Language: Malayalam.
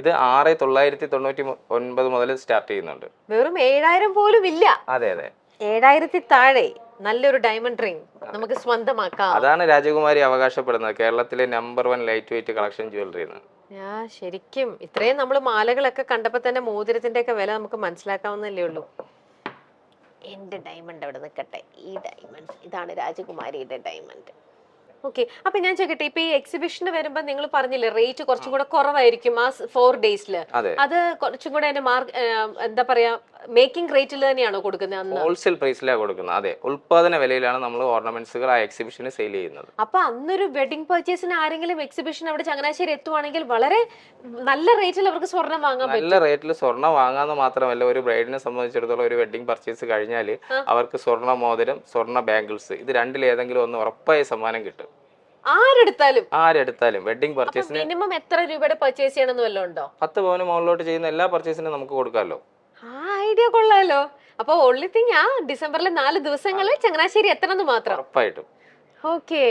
ഇത് 6999 മുതൽ സ്റ്റാർട്ട് ചെയ്യുന്നുണ്ട്. വെറും 7000 പോലും ഇല്ല. അതെ അതെ, 7000 താഴെ നല്ലൊരു ഡയമണ്ട് റിംഗ് നമുക്ക് സ്വന്തമാക്കാം. അതാണ് രാജകുമാരി അവകാശപ്പെടുന്നത് കേരളത്തിലെ number 1 light weight collection jewellery എന്ന്. ശരിക്കും ഇത്രയും നമ്മൾ മാലകളൊക്കെ കണ്ടപ്പോ തന്നെ മോതിരത്തിന്റെ ഒക്കെ വില നമുക്ക് മനസ്സിലാക്കാവുന്നല്ലേ ഉള്ളൂ. എന്റെ ഡയമണ്ട് അവിടെ നിൽക്കട്ടെ. ഈ ഡയമണ്ട് ഇതാണ് രാജകുമാരിയുടെ ഡയമണ്ട്. ഓക്കെ, അപ്പൊ ഞാൻ ചോദിക്കട്ടെ, ഇപ്പൊ ഈ എക്സിബിഷന് വരുമ്പോ നിങ്ങൾ പറഞ്ഞില്ലേ റേറ്റ് കുറച്ചും കൂടെ കുറവായിരിക്കും ആ 4 ഡേയ്സില്. അത് കുറച്ചും കൂടെ എന്താ പറയാ, മേക്കിംഗ് റേറ്റിൽ തന്നെയാണോ കൊടുക്കുന്നത്? ഹോൾസെയിൽ പ്രൈസിലാണ് കൊടുക്കുന്നത്. അതെ, ഉൽപാദന വിലയിലാണ് നമ്മൾ ഓർണമെന്റ്സുകൾ ആ എക്സിബിഷന് സെയിൽ ചെയ്യുന്നത്. അപ്പൊ അന്നൊരു വെഡിങ് പർച്ചേസിന് ആരെങ്കിലും എക്സിബിഷൻ അവിടെ ചങ്ങനാശ്ശേരി എത്തുവാണെങ്കിൽ വളരെ നല്ല റേറ്റിൽ അവർക്ക് സ്വർണം വാങ്ങാൻ പറ്റും. നല്ല റേറ്റിൽ സ്വർണം വാങ്ങാന്ന് മാത്രമല്ല, ഒരു ബ്രൈഡിനെ സംബന്ധിച്ചിടത്തോളം ഒരു വെഡിങ് പർച്ചേസ് കഴിഞ്ഞാൽ അവർക്ക് സ്വർണ്ണ മോതിരം, സ്വർണ്ണ ബാംഗിൾസ്, ഇത് രണ്ടിലേതെങ്കിലും ഒന്ന് ഉറപ്പായ സമ്മാനം കിട്ടും. ആരെടുത്താലും വെഡിങ് പർച്ചേസിന് മിനിമം എത്ര രൂപയുടെ പർച്ചേസ് ചെയ്യണമെന്ന് വല്ലതും ഉണ്ടോ? 10 പവന് മുകളിലോട്ട് ചെയ്യുന്ന എല്ലാ പർച്ചേസിനും നമുക്ക് കൊടുക്കാമല്ലോ. ഐഡിയ കൊള്ളാലോ. അപ്പൊ ഓൺലി തിങ് ഡിസംബറിലെ 4 ദിവസങ്ങളിൽ ചങ്ങനാശ്ശേരി എത്തണമെന്ന് മാത്രം. ഉറപ്പായിട്ടും. ഓക്കെ.